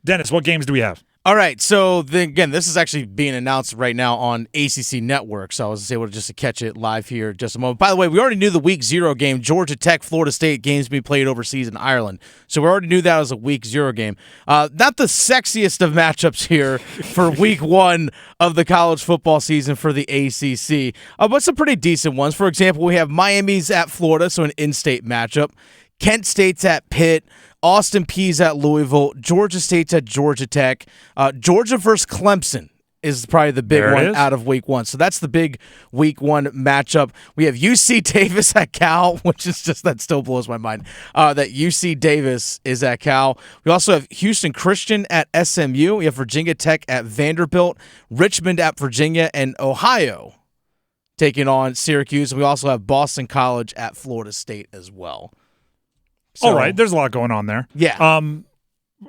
Dennis, what games do we have? All right, so again, this is actually being announced right now on ACC Network, so I was able to catch it live here just a moment. By the way, we already knew the Week 0 game, Georgia Tech, Florida State, games being played overseas in Ireland, so we already knew that was a Week 0 game. Not the sexiest of matchups here for Week 1 of the college football season for the ACC, but some pretty decent ones. For example, we have Miami's at Florida, so an in-state matchup. Kent State's at Pitt. Austin Peay's at Louisville. Georgia State's at Georgia Tech. Georgia versus Clemson is probably the big one out of Week 1. So that's the big Week 1 matchup. We have UC Davis at Cal, which is just, that still blows my mind, that UC Davis is at Cal. We also have Houston Christian at SMU. We have Virginia Tech at Vanderbilt, Richmond at Virginia, and Ohio taking on Syracuse. We also have Boston College at Florida State as well. So, all right, there's a lot going on there. Yeah.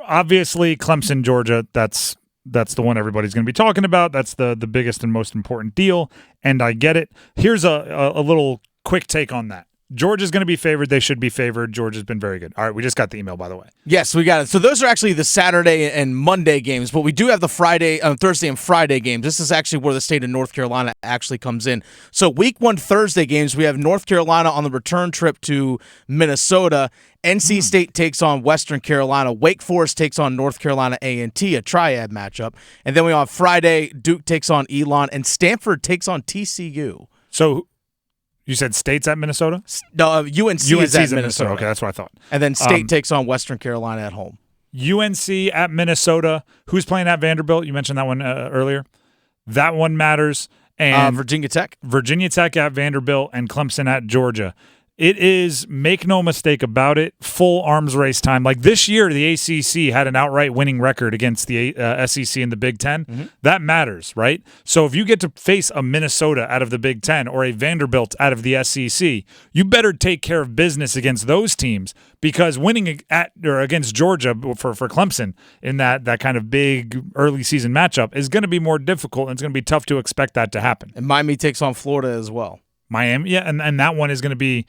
Obviously, Clemson, Georgia, that's the one everybody's going to be talking about. That's the biggest and most important deal, and I get it. Here's a little quick take on that. Georgia's going to be favored. They should be favored. Georgia's been very good. All right, we just got the email, by the way. Yes, we got it. So those are actually the Saturday and Monday games, but we do have the Thursday and Friday games. This is actually where the state of North Carolina actually comes in. So Week 1 Thursday games, we have North Carolina on the return trip to Minnesota. NC State takes on Western Carolina. Wake Forest takes on North Carolina A&T, a triad matchup. And then we have Friday, Duke takes on Elon, and Stanford takes on TCU. So you said State's at Minnesota? No, UNC is at Minnesota. Okay, that's what I thought. And then State takes on Western Carolina at home. UNC at Minnesota. Who's playing at Vanderbilt? You mentioned that one earlier. That one matters. And Virginia Tech. Virginia Tech at Vanderbilt and Clemson at Georgia. It is, make no mistake about it, full arms race time. Like this year, the ACC had an outright winning record against the SEC and the Big Ten. Mm-hmm. That matters, right? So if you get to face a Minnesota out of the Big Ten or a Vanderbilt out of the SEC, you better take care of business against those teams, because winning at or against Georgia for Clemson in that kind of big early season matchup is going to be more difficult, and it's going to be tough to expect that to happen. And Miami takes on Florida as well. Miami, yeah, and that one is going to be,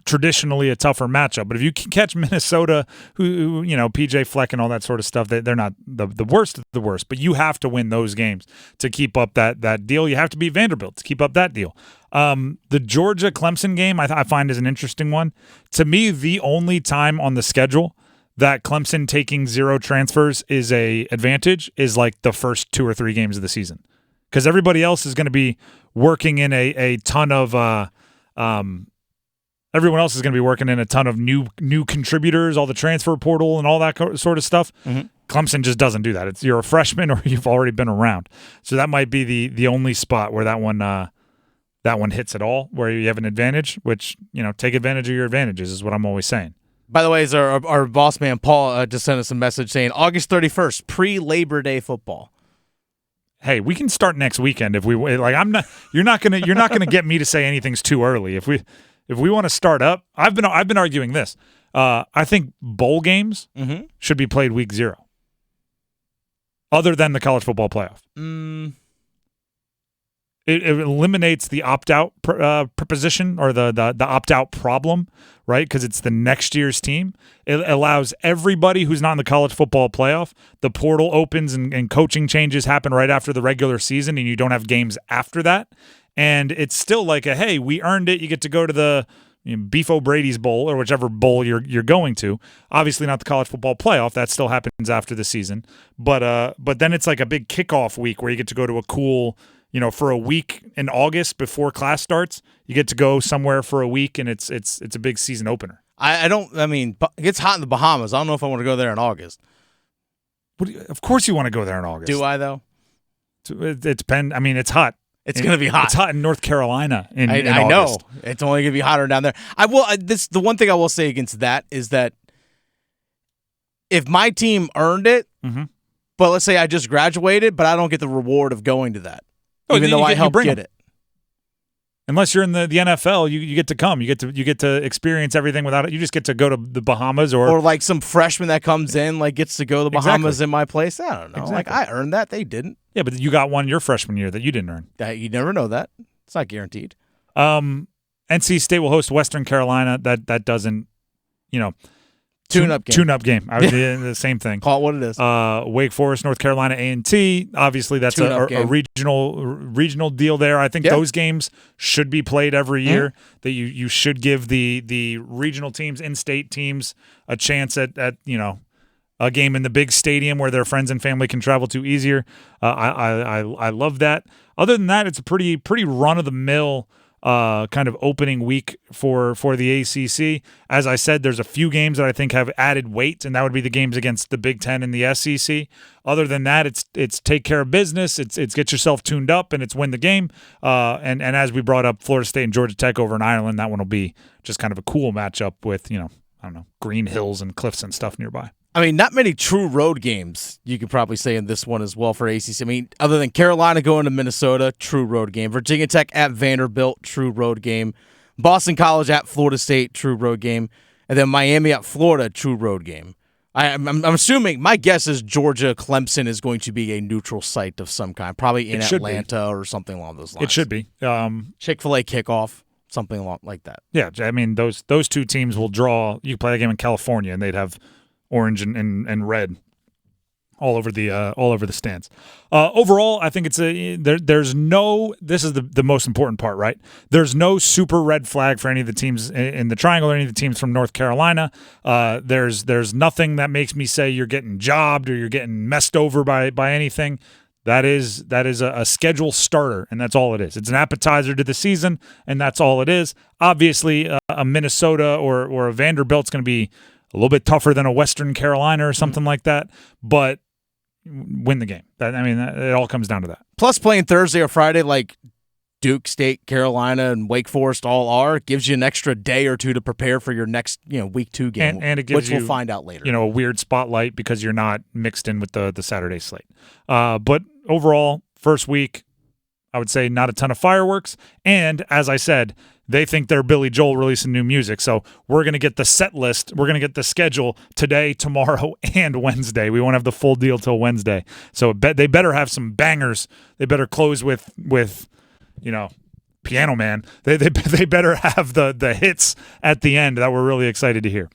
traditionally a tougher matchup. But if you can catch Minnesota, who PJ Fleck and all that sort of stuff, they're not the worst of the worst. But you have to win those games to keep up that deal. You have to beat Vanderbilt to keep up that deal. The Georgia Clemson game I find is an interesting one. To me, the only time on the schedule that Clemson taking 0 transfers is a advantage is like the first 2 or 3 games of the season, because everybody else is going to be working in a ton of everyone else is going to be working in a ton of new contributors, all the transfer portal and all that sort of stuff. Mm-hmm. Clemson just doesn't do that. You're a freshman or you've already been around. So that might be the only spot where that one hits at all, where you have an advantage, which, take advantage of your advantages is what I'm always saying. By the way, our boss man, Paul, just sent us a message saying August 31st, pre-Labor Day football. Hey, we can start next weekend if we like. You're not gonna get me to say anything's too early. If we want to start up, I've been arguing this. I think bowl games should be played Week 0, other than the college football playoff. It eliminates the opt-out proposition or the opt-out problem, right? Because it's the next year's team. It allows everybody who's not in the college football playoff, the portal opens and coaching changes happen right after the regular season, and you don't have games after that. And it's still like hey, we earned it. You get to go to the Beef O'Brady's Bowl or whichever bowl you're going to. Obviously not the college football playoff. That still happens after the season. But then it's like a big kickoff week where you get to go to a cool, for a week in August before class starts, you get to go somewhere for a week, and it's a big season opener. It gets hot in the Bahamas. I don't know if I want to go there in August. Of course you want to go there in August. Do I, though? It depends. I mean, it's hot. It's going to be hot. It's hot in North Carolina in I August. know. It's only going to be hotter down there. The one thing I will say against that is that if my team earned it, but let's say I just graduated, but I don't get the reward of going to that. Even though I helped get it. Unless you're in the NFL, you get to come. You get to experience everything without it. You just get to go to the Bahamas or like some freshman that comes in gets to go to the Bahamas in my place. I don't know. Exactly. Like I earned that. They didn't. Yeah, but you got one your freshman year that you didn't earn. You never know that. It's not guaranteed. NC State will host Western Carolina. That doesn't, Tune-up game. Tune-up game. I would do the same thing. Call it what it is. Wake Forest, North Carolina A&T. Obviously, that's a regional deal there. I think those games should be played every year. That you should give the regional teams, in-state teams, a chance at a game in the big stadium where their friends and family can travel to easier. I love that. Other than that, it's a pretty run-of-the-mill kind of opening week for the ACC. As I said, there's a few games that I think have added weight, and that would be the games against the Big Ten and the SEC. Other than that, it's take care of business. It's get yourself tuned up, and it's win the game. And as we brought up, Florida State and Georgia Tech over in Ireland, that one will be just kind of a cool matchup with Green Hills and cliffs and stuff nearby. I mean, not many true road games you could probably say in this one as well for ACC. I mean, other than Carolina going to Minnesota, true road game. Virginia Tech at Vanderbilt, true road game. Boston College at Florida State, true road game. And then Miami at Florida, true road game. I'm assuming, my guess is Georgia Clemson is going to be a neutral site of some kind, probably in Atlanta or something along those lines. It should be. Chick-fil-A kickoff, something along like that. Yeah, I mean, those two teams will draw. You play a game in California, and they'd have orange and red all over the stands. Overall, I think there's no. This is the most important part, right? There's no super red flag for any of the teams in the triangle or any of the teams from North Carolina. There's nothing that makes me say you're getting jobbed or you're getting messed over by anything. That is a schedule starter, and that's all it is. It's an appetizer to the season, and that's all it is. Obviously, a Minnesota or a Vanderbilt's going to be a little bit tougher than a Western Carolina or something like that, but win the game. It all comes down to that. Plus, playing Thursday or Friday like Duke, State, Carolina, and Wake Forest all are, gives you an extra day or two to prepare for your next week 2 game, and it gives which we'll find out later. A weird spotlight because you're not mixed in with the Saturday slate. But overall, first week, I would say not a ton of fireworks. And as I said, they think they're Billy Joel releasing new music. So we're going to get the set list. We're going to get the schedule today, tomorrow, and Wednesday. We won't have the full deal till Wednesday. So they better have some bangers. They better close with Piano Man. They better have the hits at the end that we're really excited to hear.